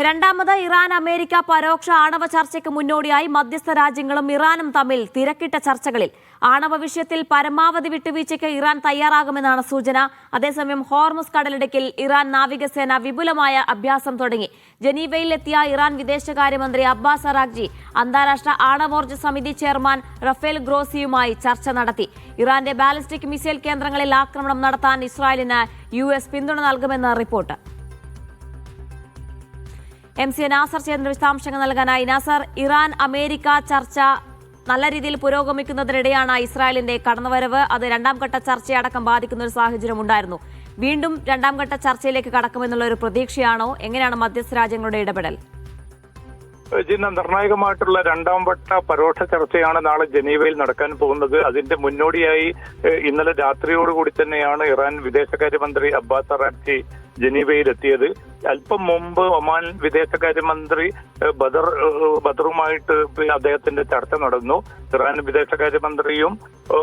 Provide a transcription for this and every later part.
രണ്ടാമത് Iran America പരോക്ഷ ആണവ ചർച്ചയ്ക്ക് മുന്നോടിയായി മധ്യസ്ഥ രാജ്യങ്ങളും ഇറാനും തമ്മിൽ തിരക്കിട്ട ചർച്ചകളിൽ ആണവ വിഷയത്തിൽ പരമാവധി വിട്ടുവീഴ്ചയ്ക്ക് ഇറാൻ തയ്യാറാകുമെന്നാണ് സൂചന. അതേസമയം ഹോർമുസ് കടലിടുക്കിൽ ഇറാൻ നാവികസേന വിപുലമായ അഭ്യാസം തുടങ്ങി. ജനീവയിലെത്തിയ ഇറാൻ വിദേശകാര്യമന്ത്രി അബ്ബാസ് അറാഗ്ചി അന്താരാഷ്ട്ര ആണവോർജ്ജ സമിതി ചെയർമാൻ റഫേൽ ഗ്രോസിയുമായി ചർച്ച നടത്തി. ഇറാന്റെ ബാലിസ്റ്റിക് മിസൈൽ കേന്ദ്രങ്ങളിൽ ആക്രമണം നടത്താൻ ഇസ്രായേലിന് US പിന്തുണ നൽകുമെന്ന് റിപ്പോർട്ട്. MC നാസർ ചേർന്ന വിശദാംശങ്ങൾ നൽകാനായി. നാസർ, ഇറാൻ അമേരിക്ക ചർച്ച നല്ല രീതിയിൽ പുരോഗമിക്കുന്നതിനിടെയാണ് ഇസ്രായേലിന്റെ കടന്നുവരവ്. അത് രണ്ടാം ഘട്ട ചർച്ചയടക്കം ബാധിക്കുന്ന ഒരു സാഹചര്യം ഉണ്ടായിരുന്നു. വീണ്ടും രണ്ടാം ഘട്ട ചർച്ചയിലേക്ക് കടക്കുമെന്നുള്ള ഒരു പ്രതീക്ഷയാണോ? എങ്ങനെയാണ് മധ്യസ്ഥ രാജ്യങ്ങളുടെ ഇടപെടൽ? നിർണായകമായിട്ടുള്ള രണ്ടാം വട്ട പരോക്ഷ ചർച്ചയാണ് നാളെ ജനീവയിൽ നടക്കാൻ പോകുന്നത്. അതിന്റെ മുന്നോടിയായി ഇന്നലെ രാത്രിയോടുകൂടി തന്നെയാണ് ഇറാൻ വിദേശകാര്യമന്ത്രി അബ്ബാസ് അറാഗ്ചി ജനീവയിലെത്തിയത്. അല്പം മുമ്പ് ഒമാൻ വിദേശകാര്യമന്ത്രി ബദറുമായിട്ട് അദ്ദേഹത്തിന്റെ ചർച്ച നടന്നു. ഇറാൻ വിദേശകാര്യമന്ത്രിയും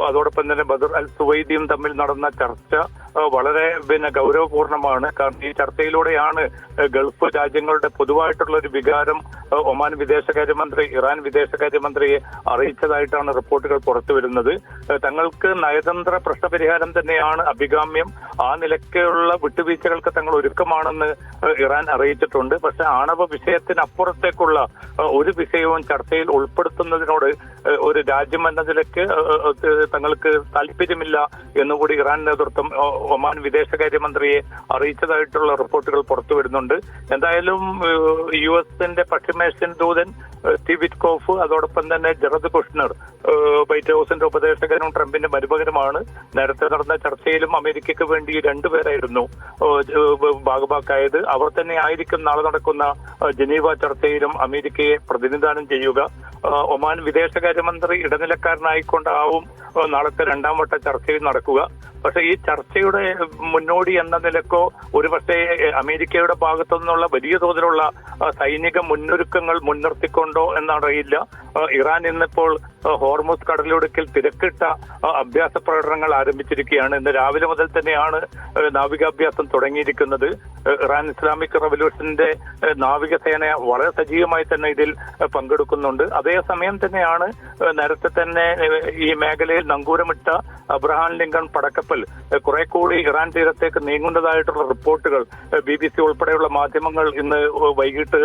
അതോടൊപ്പം തന്നെ ബദർ അൽ സുവൈദിയും തമ്മിൽ നടന്ന ചർച്ച വളരെ ഗൗരവപൂർണമാണ്. കാരണം ഈ ചർച്ചയിലൂടെയാണ് ഗൾഫ് രാജ്യങ്ങളുടെ പൊതുവായിട്ടുള്ള ഒരു വികാരം ഒമാൻ വിദേശകാര്യമന്ത്രി ഇറാൻ വിദേശകാര്യമന്ത്രിയെ അറിയിച്ചതായിട്ടാണ് റിപ്പോർട്ടുകൾ പുറത്തുവരുന്നത്. തങ്ങൾക്ക് നയതന്ത്ര പ്രശ്നപരിഹാരം തന്നെയാണ് അഭികാമ്യം. ആ നിലയ്ക്കുള്ള വിട്ടുവീഴ്ചകൾക്ക് തങ്ങൾ ഒരുക്കമാണെന്ന് ഇറാൻ അറിയിച്ചിട്ടുണ്ട്. പക്ഷെ ആണവ വിഷയത്തിനപ്പുറത്തേക്കുള്ള ഒരു വിഷയവും ചർച്ചയിൽ ഉൾപ്പെടുത്തുന്നതിനോട് ഒരു രാജ്യം എന്ന നിലയ്ക്ക് തങ്ങൾക്ക് താല്പര്യമില്ല എന്നുകൂടി ഇറാൻ നേതൃത്വം ഒമാൻ വിദേശകാര്യമന്ത്രിയെ അറിയിച്ചതായിട്ടുള്ള റിപ്പോർട്ടുകൾ പുറത്തുവരുന്നുണ്ട്. എന്തായാലും US പശ്ചിമേഷ്യൻ ദൂതൻ സ്റ്റീവ് വിറ്റ്കോഫ് അതോടൊപ്പം തന്നെ ജറദ് കുഷ്നർ വൈറ്റ് ഹൌസിന്റെ ഉപദേശകനും ട്രംപിന്റെ മരുമകനുമാണ്. നേരത്തെ നടന്ന ചർച്ചയിലും അമേരിക്കയ്ക്ക് വേണ്ടി രണ്ടുപേരായിരുന്നു ഭാഗഭാക്കായത്. അവർ തന്നെ ആയിരിക്കും നാളെ നടക്കുന്ന ജനീവ ചർച്ചയിലും അമേരിക്കയെ പ്രതിനിധാനം ചെയ്യുക. ഒമാൻ വിദേശകാര്യമന്ത്രി ഇടനിലക്കാരനായിക്കൊണ്ടാവും നാളത്തെ രണ്ടാം വട്ട ചർച്ചയിൽ നടക്കുക. പക്ഷെ ഈ ചർച്ചയുടെ മുന്നോടി എന്ന നിലക്കോ ഒരുപക്ഷെ അമേരിക്കയുടെ ഭാഗത്തു നിന്നുള്ള വലിയ തോതിലുള്ള സൈനിക മുന്നൊരുക്കങ്ങൾ മുൻനിർത്തിക്കൊണ്ടോ എന്നറിയില്ല. ഇറാൻ ഇന്നിപ്പോൾ ഹോർമുസ് കടലിടുക്കിൽ തിരക്കിട്ട അഭ്യാസ പ്രകടനങ്ങൾ ആരംഭിച്ചിരിക്കുകയാണ്. ഇന്ന് രാവിലെ മുതൽ തന്നെയാണ് നാവികാഭ്യാസം തുടങ്ങിയിരിക്കുന്നത്. ഇറാൻ ഇസ്ലാമിക് റവല്യൂഷന്റെ നാവികസേന വളരെ സജീവമായി തന്നെ ഇതിൽ പങ്കെടുക്കുന്നുണ്ട്. അതേസമയം തന്നെയാണ് നേരത്തെ തന്നെ ഈ മേഖലയിൽ നങ്കൂരമിട്ട അബ്രഹാം ലിങ്കൺ പടക്കപ്പൽ കുറെ കൂടി ഇറാൻ തീരത്തേക്ക് നീങ്ങുന്നതായിട്ടുള്ള റിപ്പോർട്ടുകൾ BBC ഉൾപ്പെടെയുള്ള മാധ്യമങ്ങൾ ഇന്ന് വൈകിട്ട്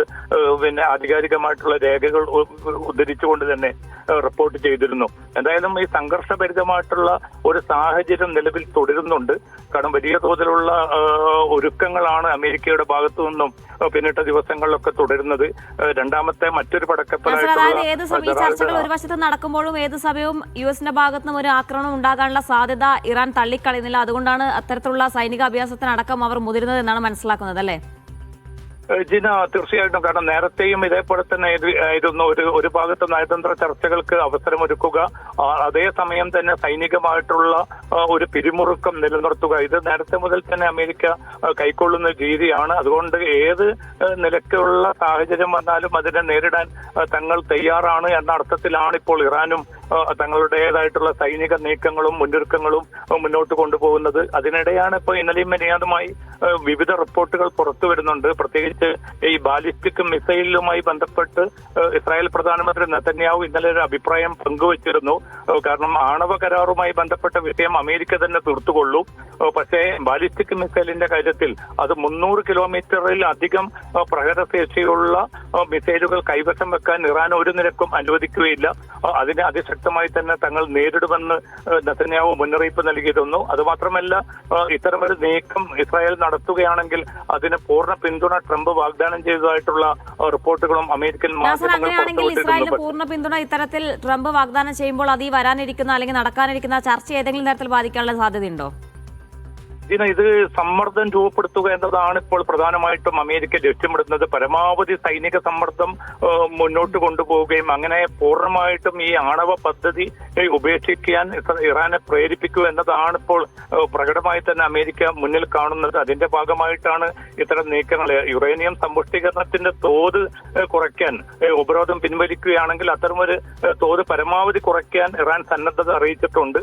ആധികാരികമായിട്ടുള്ള രേഖകൾ ഉദ്ധരിച്ചുകൊണ്ട് തന്നെ റിപ്പോർട്ട് ചെയ്തിരുന്നു. എന്തായാലും ഈ സംഘർഷഭരിതമായിട്ടുള്ള ഒരു സാഹചര്യം നിലവിൽ തുടരുന്നുണ്ട്. കാരണം വലിയ തോതിലുള്ള ഒരുക്കങ്ങളാണ് അമേരിക്കയുടെ ഭാഗത്തു നിന്നും പിന്നിട്ട ദിവസങ്ങളിലൊക്കെ തുടരുന്നത്. രണ്ടാമത്തെ മറ്റൊരു പടക്കപ്പലായിട്ടുള്ള ഏത് സമയം ചർച്ചകൾ ഒരു വശത്ത് നടക്കുമ്പോഴും ഏത് സമയവും US ഭാഗത്തുനിന്നും ഒരു ആക്രമണം ഉണ്ടാകാനുള്ള സാധ്യത ഇറാൻ തള്ളിക്കളയുന്നില്ല. അതുകൊണ്ടാണ് അത്തരത്തിലുള്ള സൈനിക അഭ്യാസത്തിനടക്കം അവർ മുതിരുന്നത് എന്നാണ് മനസ്സിലാക്കുന്നത്, അല്ലേ? ജിന, തീർച്ചയായിട്ടും. കാരണം നേരത്തെയും ഇതേപോലെ തന്നെ ആയിരുന്നു ഒരു ഭാഗത്ത് നയതന്ത്ര ചർച്ചകൾക്ക് അവസരമൊരുക്കുക, അതേസമയം തന്നെ സൈനികമായിട്ടുള്ള ഒരു പിരിമുറുക്കം നിലനിർത്തുക. ഇത് നേരത്തെ മുതൽ തന്നെ അമേരിക്ക കൈക്കൊള്ളുന്ന രീതിയാണ്. അതുകൊണ്ട് ഏത് നിലയ്ക്കുള്ള സാഹചര്യം വന്നാലും അതിനെ നേരിടാൻ തങ്ങൾ തയ്യാറാണ് എന്ന അർത്ഥത്തിലാണ് ഇപ്പോൾ ഇറാനും തങ്ങളുടേതായിട്ടുള്ള സൈനിക നീക്കങ്ങളും മുന്നൊരുക്കങ്ങളും മുന്നോട്ട് കൊണ്ടുപോകുന്നത്. അതിനിടെയാണ് ഇപ്പോൾ ഇന്നലെയും മെനിയാതുമായി വിവിധ റിപ്പോർട്ടുകൾ പുറത്തു വരുന്നുണ്ട്. പ്രത്യേകിച്ച് ഈ ബാലിസ്റ്റിക് മിസൈലുമായി ബന്ധപ്പെട്ട് ഇസ്രായേൽ പ്രധാനമന്ത്രി നെതന്യാഹു ഇന്നലെ ഒരു അഭിപ്രായം പങ്കുവച്ചിരുന്നു. കാരണം ആണവ കരാറുമായി ബന്ധപ്പെട്ട വിഷയം അമേരിക്ക തന്നെ തീർത്തുകൊള്ളും. പക്ഷേ ബാലിസ്റ്റിക് മിസൈലിന്റെ കാര്യത്തിൽ അത് 300 കിലോമീറ്ററിൽ അധികം പ്രഹരശേഷിയുള്ള മിസൈലുകൾ കൈവശം വെക്കാൻ ഇറാൻ ഒരു നിലക്കും അനുവദിക്കുകയില്ല. അതിനെ അതിശക്തമായി തന്നെ തങ്ങൾ നേരിടുമെന്ന് നെതന്യാഹു മുന്നറിയിപ്പ് നൽകിയിരുന്നു. അതുമാത്രമല്ല, ഇത്തരമൊരു നീക്കം ഇസ്രായേൽ നടത്തുകയാണെങ്കിൽ അതിന് പൂർണ്ണ പിന്തുണ ട്രംപ് വാഗ്ദാനം ചെയ്തതായിട്ടുള്ള റിപ്പോർട്ടുകളും അമേരിക്കൻ മാധ്യമങ്ങൾ ഇസ്രായേലിന് പൂർണ്ണ പിന്തുണ ഇത്തരത്തിൽ ട്രംപ് വാഗ്ദാനം ചെയ്യുമ്പോൾ അത് ഈ വരാനിരിക്കുന്ന അല്ലെങ്കിൽ നടക്കാനിരിക്കുന്ന ചർച്ച ഏതെങ്കിലും തരത്തിൽ ബാധിക്കാനുള്ള സാധ്യതയുണ്ടോ? ഇത് സമ്മർദ്ദം രൂപപ്പെടുത്തുക എന്നതാണ് ഇപ്പോൾ പ്രധാനമായിട്ടും അമേരിക്ക ലക്ഷ്യമിടുന്നത്. പരമാവധി സൈനിക സമ്മർദ്ദം മുന്നോട്ട് കൊണ്ടുപോവുകയും അങ്ങനെ പൂർണ്ണമായിട്ടും ഈ ആണവ പദ്ധതി ഉപേക്ഷിക്കാൻ ഇറാനെ പ്രേരിപ്പിക്കുക എന്നതാണ് ഇപ്പോൾ പ്രകടമായി തന്നെ അമേരിക്ക മുന്നിൽ കാണുന്നത്. അതിന്റെ ഭാഗമായിട്ടാണ് ഇത്തരം നീക്കങ്ങൾ. യുറേനിയം സമ്പുഷ്ടീകരണത്തിന്റെ തോത് കുറയ്ക്കാൻ ഉപരോധം പിൻവലിക്കുകയാണെങ്കിൽ അത്തരമൊരു തോത് പരമാവധി കുറയ്ക്കാൻ ഇറാൻ സന്നദ്ധത അറിയിച്ചിട്ടുണ്ട്.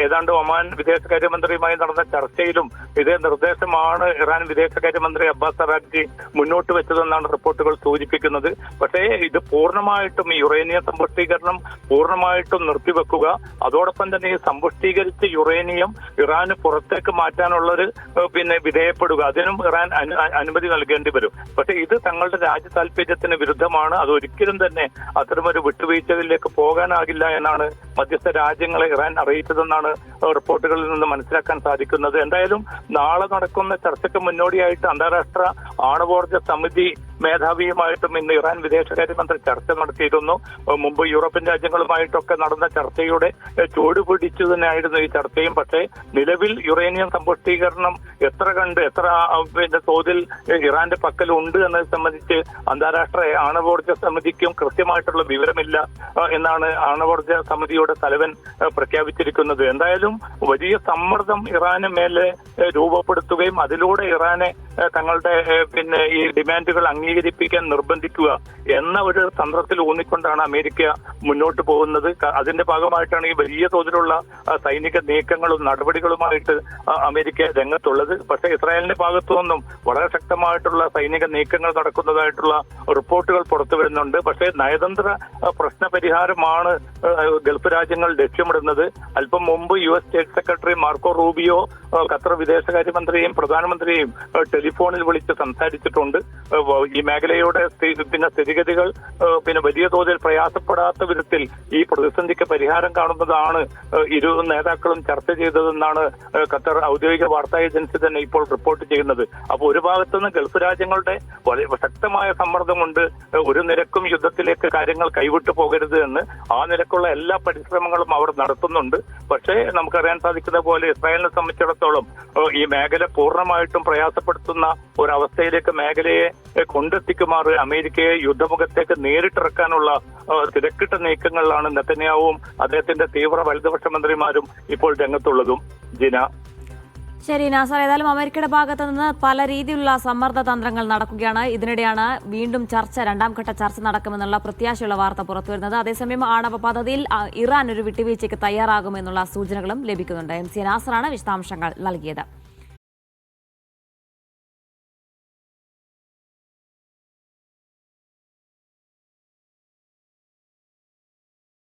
ഏതാണ്ട് ഒമാൻ വിദേശകാര്യമന്ത്രിയുമായി നടന്ന ചർച്ചയിലും ഇതേ നിർദ്ദേശമാണ് ഇറാൻ വിദേശകാര്യമന്ത്രി അബ്ബാസ് അറാഗ്ചി മുന്നോട്ട് വെച്ചതെന്നാണ് റിപ്പോർട്ടുകൾ സൂചിപ്പിക്കുന്നത്. പക്ഷേ ഇത് പൂർണ്ണമായിട്ടും ഈ യുറേനിയം സമ്പുഷ്ടീകരണം പൂർണ്ണമായിട്ടും നിർത്തിവെക്കുക, അതോടൊപ്പം തന്നെ ഈ സമ്പുഷ്ടീകരിച്ച യുറേനിയം ഇറാന് പുറത്തേക്ക് മാറ്റാനുള്ളൊരു വിധേയപ്പെടുക, അതിനും ഇറാൻ അനുമതി നൽകേണ്ടി വരും. പക്ഷേ ഇത് തങ്ങളുടെ രാജ്യ താല്പര്യത്തിന് വിരുദ്ധമാണ്. അതൊരിക്കലും തന്നെ അത്തരമൊരു വിട്ടുവീഴ്ചകളിലേക്ക് പോകാനാകില്ല എന്നാണ് മധ്യസ്ഥ രാജ്യങ്ങളെ ഇറാൻ അറിയിച്ചതെന്നാണ് റിപ്പോർട്ടുകളിൽ നിന്ന് മനസ്സിലാക്കാൻ സാധിക്കുന്നത്. എന്തായാലും നാളെ നടക്കുന്ന ചർച്ചയ്ക്ക് മുന്നോടിയായിട്ട് അന്താരാഷ്ട്ര ആണവോർജ സമിതി മേധാവിയുമായിട്ടും ഇന്ന് ഇറാൻ വിദേശകാര്യമന്ത്രി ചർച്ച നടത്തിയിരുന്നു. മുമ്പ് യൂറോപ്യൻ രാജ്യങ്ങളുമായിട്ടൊക്കെ നടന്ന ചർച്ചയുടെ ചൂടുപിടിച്ചു തന്നെയായിരുന്നു ഈ ചർച്ചയും. പക്ഷേ നിലവിൽ യുറേനിയം സമ്പുഷ്ടീകരണം എത്ര തോതിൽ ഇറാന്റെ പക്കലുണ്ട് എന്നത് സംബന്ധിച്ച് അന്താരാഷ്ട്ര ആണവോർജ സമിതിക്കും കൃത്യമായിട്ടുള്ള വിവരമില്ല എന്നാണ് ആണവോർജ സമിതിയുടെ തലവൻ പ്രഖ്യാപിച്ചിരിക്കുന്നത്. എന്തായാലും വലിയ സമ്മർദ്ദം ഇറാന് മേലെ രൂപപ്പെടുത്തുകയും അതിലൂടെ ഇറാനെ തങ്ങളുടെ ഈ ഡിമാൻഡുകൾ അംഗീകരിപ്പിക്കാൻ നിർബന്ധിക്കുക എന്ന ഒരു തന്ത്രത്തിൽ ഊന്നിക്കൊണ്ടാണ് അമേരിക്ക മുന്നോട്ട് പോകുന്നത്. അതിന്റെ ഭാഗമായിട്ടാണ് ഈ വലിയ തോതിലുള്ള സൈനിക നീക്കങ്ങളും നടപടികളുമായിട്ട് അമേരിക്ക രംഗത്തുള്ളത്. പക്ഷേ ഇസ്രായേലിന്റെ ഭാഗത്തു നിന്നും വളരെ ശക്തമായിട്ടുള്ള സൈനിക നീക്കങ്ങൾ നടക്കുന്നതായിട്ടുള്ള റിപ്പോർട്ടുകൾ പുറത്തു വരുന്നുണ്ട്. പക്ഷേ നയതന്ത്ര പ്രശ്ന പരിഹാരമാണ് ഗൾഫ് രാജ്യങ്ങൾ ലക്ഷ്യമിടുന്നത്. അല്പം മുമ്പ് US state secretary Marco Rubio Qatar വിദേശകാര്യമന്ത്രിയെയും പ്രധാനമന്ത്രിയെയും ടെലിഫോണിൽ വിളിച്ച് സംസാരിച്ചിട്ടുണ്ട്. ഈ മേഖലയുടെ സ്ഥിതിഗതികൾ വലിയ തോതിൽ പ്രയാസപ്പെടാത്ത വിധത്തിൽ ഈ പ്രതിസന്ധിക്ക് പരിഹാരം കാണുന്നതാണ് ഇരു നേതാക്കളും ചർച്ച ചെയ്തതെന്നാണ് ഖത്തർ ഔദ്യോഗിക വാർത്താ ഏജൻസി തന്നെ ഇപ്പോൾ റിപ്പോർട്ട് ചെയ്യുന്നത്. അപ്പോൾ ഒരു ഭാഗത്തുനിന്ന് ഗൾഫ് രാജ്യങ്ങളുടെ വളരെ ശക്തമായ സമ്മർദ്ദമുണ്ട്, ഒരു നിരക്കും യുദ്ധത്തിലേക്ക് കാര്യങ്ങൾ കൈവിട്ടു പോകരുത് എന്ന്. ആ നിരക്കുള്ള എല്ലാ പരിശ്രമങ്ങളും അവർ നടത്തുന്നുണ്ട്. പക്ഷേ നമുക്കറിയാൻ സാധിക്കുന്ന പോലെ ഇസ്രായേലിനെ സംബന്ധിച്ചിടത്തോളം ഈ മേഖല പൂർണ്ണമായിട്ടും പ്രയാസപ്പെടുത്തുന്ന ഒരവസ്ഥയിലേക്ക് മേഖലയെ കൊണ്ടെത്തിക്കുമാറ് അമേരിക്കയെ യുദ്ധമുഖത്തേക്ക് നേരിട്ടിറക്കാനുള്ള തിരക്കിട്ട നീക്കങ്ങളിലാണ് നെതന്യാഹുവും അദ്ദേഹത്തിന്റെ തീവ്ര വലതുപക്ഷ മന്ത്രിമാരും ഇപ്പോൾ രംഗത്തുള്ളതും. ജിന. ശരി നാസർ, ഏതായാലും അമേരിക്കയുടെ ഭാഗത്തു നിന്ന് പല രീതിയിലുള്ള സമ്മർദ്ദ തന്ത്രങ്ങൾ നടക്കുകയാണ്. ഇതിനിടെയാണ് വീണ്ടും രണ്ടാം ഘട്ട ചർച്ച നടക്കുമെന്നുള്ള പ്രത്യാശയുള്ള വാർത്ത പുറത്തുവരുന്നത്. അതേസമയം ആണവ പദ്ധതിയിൽ ഇറാൻ ഒരു വിട്ടുവീഴ്ചയ്ക്ക് തയ്യാറാകുമെന്നുള്ള സൂചനകളും ലഭിക്കുന്നുണ്ട്. MC നാസറാണ് വിശദാംശങ്ങൾ നൽകിയത്.